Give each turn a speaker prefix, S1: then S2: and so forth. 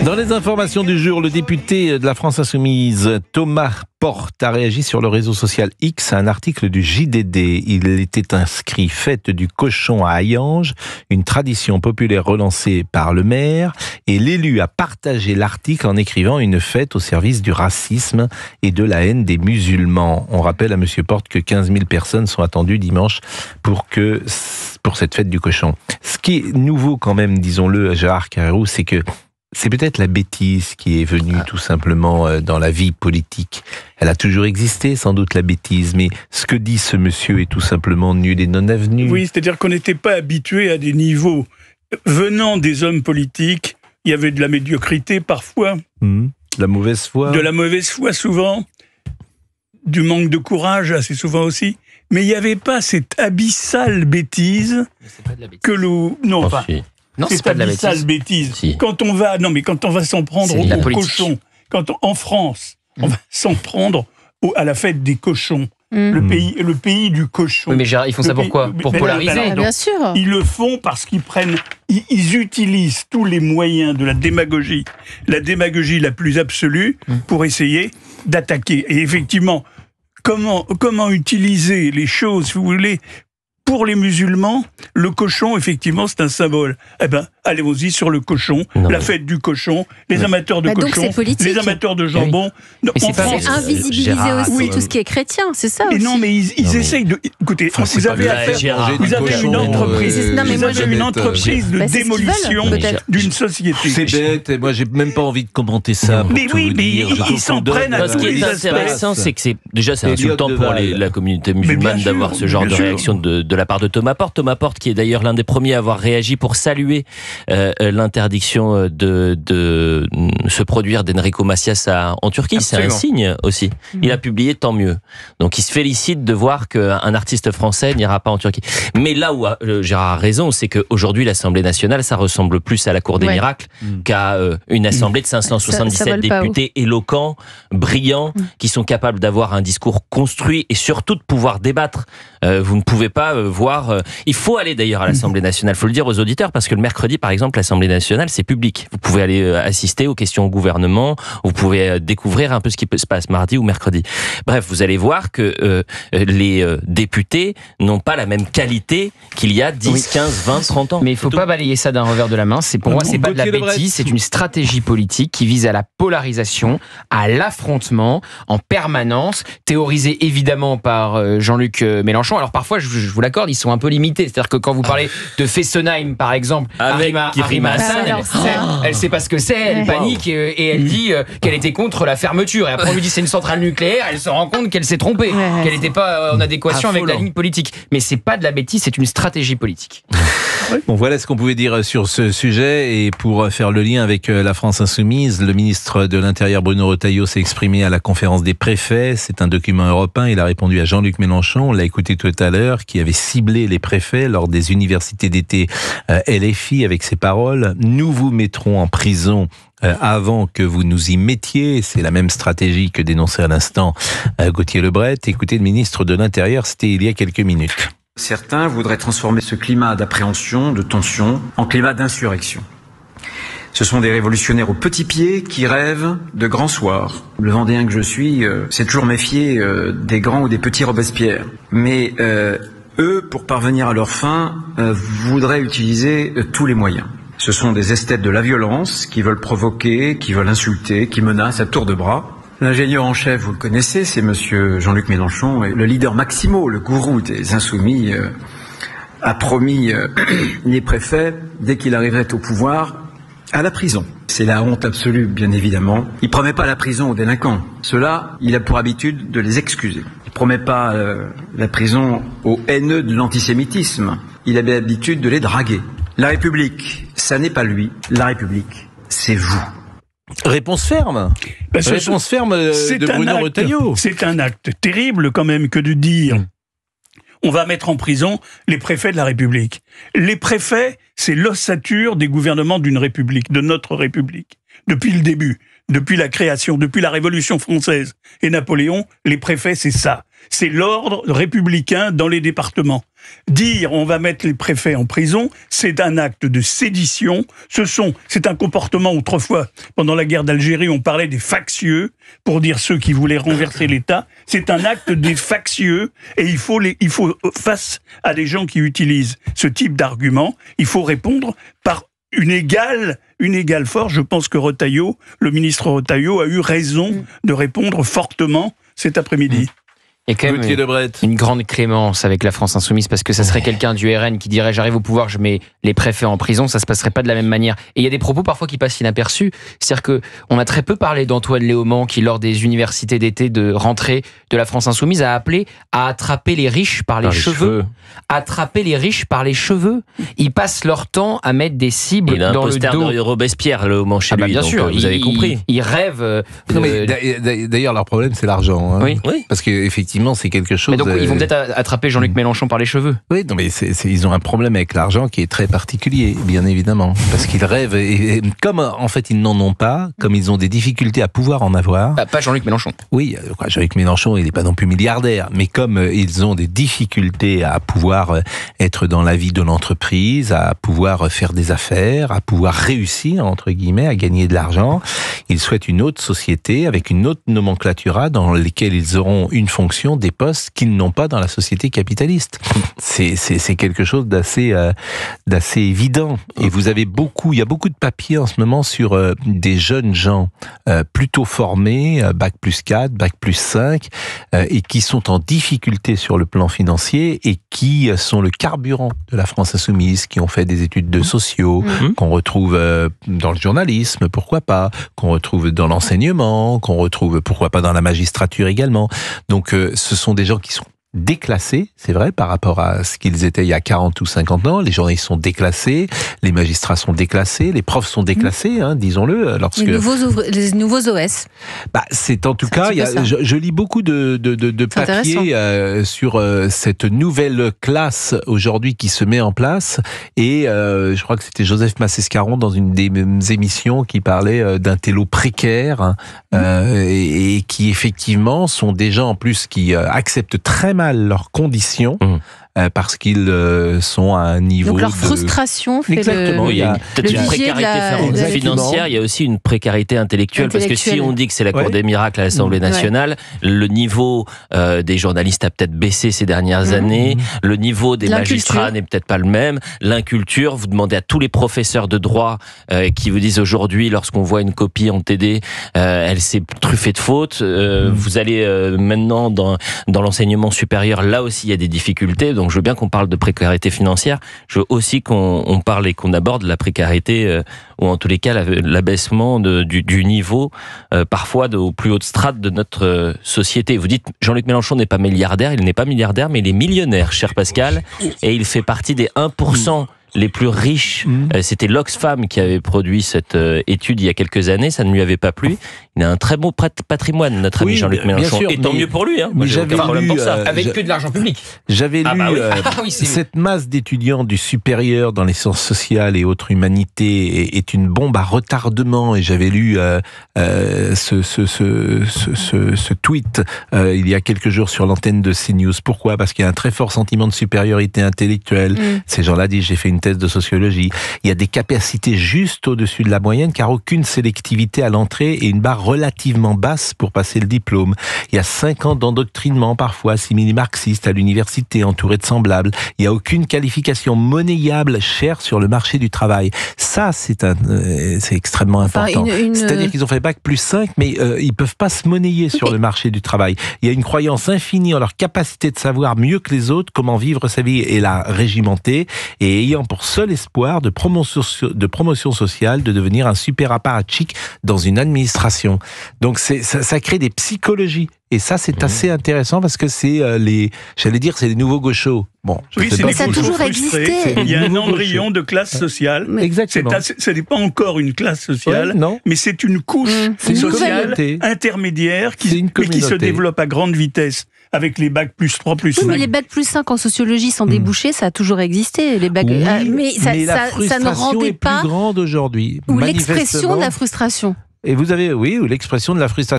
S1: Dans les informations du jour, le député de la France Insoumise, Thomas Porte, a réagi sur le réseau social X à un article du JDD. Il était inscrit fête du cochon à Hayange, une tradition populaire relancée par le maire, et l'élu a partagé l'article en écrivant une fête au service du racisme et de la haine des musulmans. On rappelle à monsieur Porte que 15 000 personnes sont attendues dimanche pour cette fête du cochon. Ce qui est nouveau quand même, disons-le, Gérard Carrérou, c'est que c'est peut-être la bêtise qui est venue tout simplement dans la vie politique. Elle a toujours existé, sans doute, la bêtise, mais ce que dit ce monsieur est tout simplement nul et non avenu.
S2: Oui, c'est-à-dire qu'on n'était pas habitué à des niveaux. Venant des hommes politiques, il y avait de la médiocrité parfois.
S1: De la mauvaise foi.
S2: De la mauvaise foi souvent. Du manque de courage assez souvent aussi. Mais il n'y avait pas cette abyssale bêtise, que l'on... Non, pas...
S3: Non, c'est pas de la bêtise.
S2: Si. Quand on va s'en prendre aux cochons, en France, on va s'en prendre à la fête des cochons, le pays du cochon.
S3: Oui, mais Gérard, ils font ça pourquoi ? Pour polariser.
S4: Bien sûr.
S2: Ils le font parce ils utilisent tous les moyens de la démagogie la plus absolue pour essayer d'attaquer. Et effectivement, comment utiliser les choses, si vous voulez. Pour les musulmans, le cochon, effectivement, c'est un symbole. Eh ben, allez-y sur le cochon, la fête du cochon, les amateurs de cochon, les amateurs de jambon.
S4: Oui. C'est invisibiliser aussi tout ce qui est chrétien, c'est ça aussi.
S2: Mais non, mais ils essayent de... Écoutez, vous avez une entreprise, une entreprise de démolition d'une société.
S1: C'est bête, moi j'ai même pas envie de commenter ça.
S2: Mais oui, mais ils s'en prennent à tous les aspects.
S3: Ce qui est intéressant, c'est que c'est insultant pour la communauté musulmane d'avoir ce genre de réaction de la part de Thomas Porte. Thomas Porte, qui est d'ailleurs l'un des premiers à avoir réagi pour saluer l'interdiction de se produire d'Enrico Macias en Turquie. Absolument. C'est un signe aussi. Il a publié, tant mieux. Donc il se félicite de voir qu'un artiste français n'ira pas en Turquie. Mais là où Gérard a raison, c'est qu'aujourd'hui l'Assemblée nationale, ça ressemble plus à la Cour des miracles qu'à une assemblée de 577 députés éloquents, brillants, qui sont capables d'avoir un discours construit et surtout de pouvoir débattre. Vous ne pouvez pas voir... Il faut aller d'ailleurs à l'Assemblée nationale, il faut le dire aux auditeurs, parce que le mercredi, par exemple, l'Assemblée nationale, c'est public. Vous pouvez aller assister aux questions au gouvernement, vous pouvez découvrir un peu ce qui se passe mardi ou mercredi. Bref, vous allez voir que les députés n'ont pas la même qualité qu'il y a 10, 15, 20, 30 ans.
S5: Mais il ne faut pas balayer ça d'un revers de la main. Pour moi, c'est pas de la bêtise, c'est une stratégie politique qui vise à la polarisation, à l'affrontement en permanence, théorisé évidemment par Jean-Luc Mélenchon. Alors parfois, je vous l'accorde, ils sont un peu limités. C'est-à-dire que quand vous parlez de Fessenheim, par exemple, Arima Hassan, elle sait pas ce que c'est, elle panique et elle dit qu'elle était contre la fermeture. Et après, on lui dit c'est une centrale nucléaire, elle se rend compte qu'elle s'est trompée, qu'elle n'était pas en adéquation avec la ligne politique. Mais c'est pas de la bêtise, c'est une stratégie politique.
S1: Bon, voilà ce qu'on pouvait dire sur ce sujet. Et pour faire le lien avec la France Insoumise, le ministre de l'Intérieur Bruno Retailleau s'est exprimé à la conférence des préfets. C'est un document européen. Il a répondu à Jean-Luc Mélenchon, on l'a écouté tout à l'heure, qui avait ciblé les préfets lors des universités d'été LFI avec ces paroles. Nous vous mettrons en prison avant que vous nous y mettiez. C'est la même stratégie que dénonçait à l'instant Gauthier Lebret. Écoutez le ministre de l'Intérieur, c'était il y a quelques minutes.
S6: Certains voudraient transformer ce climat d'appréhension, de tension, en climat d'insurrection. Ce sont des révolutionnaires au petit pied qui rêvent de grands soirs. Le Vendéen que je suis s'est toujours méfié des grands ou des petits Robespierre. Mais eux, pour parvenir à leur fin, voudraient utiliser tous les moyens. Ce sont des esthètes de la violence qui veulent provoquer, qui veulent insulter, qui menacent à tour de bras. L'ingénieur en chef, vous le connaissez, c'est monsieur Jean-Luc Mélenchon, et le leader Maximo, le gourou des Insoumis, a promis les préfets, dès qu'il arriverait au pouvoir, à la prison. C'est la honte absolue, bien évidemment. Il ne promet pas la prison aux délinquants. Ceux-là, il a pour habitude de les excuser. Il ne promet pas la prison aux haineux de l'antisémitisme. Il a l'habitude de les draguer. La République, ça n'est pas lui. La République, c'est vous.
S1: Réponse ferme. Réponse ferme de Bruno Retailleau.
S2: C'est un acte terrible quand même que de dire on va mettre en prison les préfets de la République. Les préfets, c'est l'ossature des gouvernements d'une République, de notre République. Depuis le début, depuis la création, depuis la Révolution française et Napoléon, les préfets, c'est ça. c'est l'ordre républicain dans les départements. Dire on va mettre les préfets en prison, c'est un acte de sédition. C'est un comportement, autrefois, pendant la guerre d'Algérie, on parlait des factieux, pour dire ceux qui voulaient renverser l'État. C'est un acte des factieux, et il faut, face à des gens qui utilisent ce type d'argument, il faut répondre par une égale force. Je pense que le ministre Retailleau a eu raison de répondre fortement cet après-midi.
S5: Il y a quand même une grande clémence avec la France Insoumise, parce que ça serait quelqu'un du RN qui dirait j'arrive au pouvoir, je mets les préfets en prison, ça se passerait pas de la même manière. Et il y a des propos parfois qui passent inaperçus. C'est-à-dire que on a très peu parlé d'Antoine Léaumont qui, lors des universités d'été de rentrée de la France Insoumise, a appelé à attraper les riches par les cheveux. Attraper les riches par les cheveux. Ils passent leur temps à mettre des cibles dans le dos. Il a un poster de Robespierre, Léaumont, chez lui. Bien sûr, vous avez compris. Ils rêvent.
S1: D'ailleurs, leur problème, c'est l'argent. Hein. Oui. Parce qu'effectivement, c'est quelque chose.
S5: Mais donc, ils vont peut-être attraper Jean-Luc Mélenchon par les cheveux.
S1: Oui, non, mais ils ont un problème avec l'argent qui est très particulier, bien évidemment. Parce qu'ils rêvent, et comme en fait ils n'en ont pas, comme ils ont des difficultés à pouvoir en avoir.
S5: Pas Jean-Luc Mélenchon.
S1: Oui, Jean-Luc Mélenchon, il n'est pas non plus milliardaire, mais comme ils ont des difficultés à pouvoir être dans la vie de l'entreprise, à pouvoir faire des affaires, à pouvoir réussir, entre guillemets, à gagner de l'argent, ils souhaitent une autre société avec une autre nomenclatura dans laquelle ils auront une fonction, des postes qu'ils n'ont pas dans la société capitaliste. C'est quelque chose d'assez évident. Et il y a beaucoup de papiers en ce moment sur des jeunes gens plutôt formés, bac plus 4, bac plus 5, et qui sont en difficulté sur le plan financier et qui sont le carburant de la France Insoumise, qui ont fait des études de sociaux, qu'on retrouve dans le journalisme, pourquoi pas, qu'on retrouve dans l'enseignement, qu'on retrouve pourquoi pas dans la magistrature également. Donc ce sont des gens qui sont déclassés, c'est vrai, par rapport à ce qu'ils étaient il y a 40 ou 50 ans. Les journalistes sont déclassés, les magistrats sont déclassés, les profs sont déclassés, disons-le.
S4: Les nouveaux OS.
S1: C'est en tout cas, je lis beaucoup de papiers sur cette nouvelle classe aujourd'hui qui se met en place, et je crois que c'était Joseph Massescaron dans une des émissions qui parlait d'un télo précaire, et qui effectivement sont des gens en plus qui acceptent très mal leurs conditions, parce qu'ils sont à un niveau.
S4: Donc leur frustration fait
S1: Exactement.
S3: Il y a peut-être une précarité financière, il y a aussi une précarité intellectuelle, parce que si on dit que c'est la cour des miracles à l'Assemblée nationale, le niveau des journalistes a peut-être baissé ces dernières années, le niveau des magistrats n'est peut-être pas le même, l'inculture, vous demandez à tous les professeurs de droit qui vous disent aujourd'hui, lorsqu'on voit une copie en TD, elle s'est truffée de fautes, vous allez maintenant dans l'enseignement supérieur, là aussi il y a des difficultés. Donc je veux bien qu'on parle de précarité financière, je veux aussi qu'on parle et qu'on aborde la précarité, ou en tous les cas l'abaissement du niveau, parfois aux plus hautes strates de notre société. Vous dites Jean-Luc Mélenchon n'est pas milliardaire, il n'est pas milliardaire, mais il est millionnaire, cher Pascal, et il fait partie des 1% les plus riches. C'était l'Oxfam qui avait produit cette étude il y a quelques années, ça ne lui avait pas plu. Il a un très beau patrimoine, notre ami Jean-Luc Mélenchon.
S1: Sûr,
S3: et tant mieux pour lui,
S1: moi j'ai aucun problème pour ça.
S5: Avec que de l'argent public.
S1: J'avais lu cette masse d'étudiants du supérieur dans les sciences sociales et autres humanités est une bombe à retardement, et j'avais lu ce tweet il y a quelques jours sur l'antenne de CNews. Pourquoi ? Parce qu'il y a un très fort sentiment de supériorité intellectuelle. Ces gens-là disent j'ai fait une thèse de sociologie. Il y a des capacités juste au-dessus de la moyenne, car aucune sélectivité à l'entrée et une barre relativement basse pour passer le diplôme. Il y a 5 ans d'endoctrinement parfois simili-marxiste à l'université, entouré de semblables. Il n'y a aucune qualification monnayable chère sur le marché du travail. Ça, c'est extrêmement important. C'est-à-dire qu'ils ont fait bac plus 5, mais ils peuvent pas se monnayer sur le marché du travail. Il y a une croyance infinie en leur capacité de savoir mieux que les autres comment vivre sa vie et la régimenter, et ayant pour seul espoir de promotion sociale de devenir un super apparatchik dans une administration. Donc ça crée des psychologies. Et ça, c'est assez intéressant parce que c'est c'est les nouveaux gauchos. Bon,
S2: ça a toujours existé. Il y a un embryon de classe sociale.
S1: Exactement.
S2: Ce n'est pas encore une classe sociale, mais c'est une couche sociale intermédiaire qui se développe à grande vitesse. Avec les bacs plus 3, plus 5.
S4: Oui, mais les bacs plus 5 en sociologie sans débouchés, ça a toujours existé. Les bacs,
S1: mais ça ne rendait pas. Est plus grande aujourd'hui.
S4: Ou l'expression de la frustration.
S1: Et vous avez, l'expression de la frustration.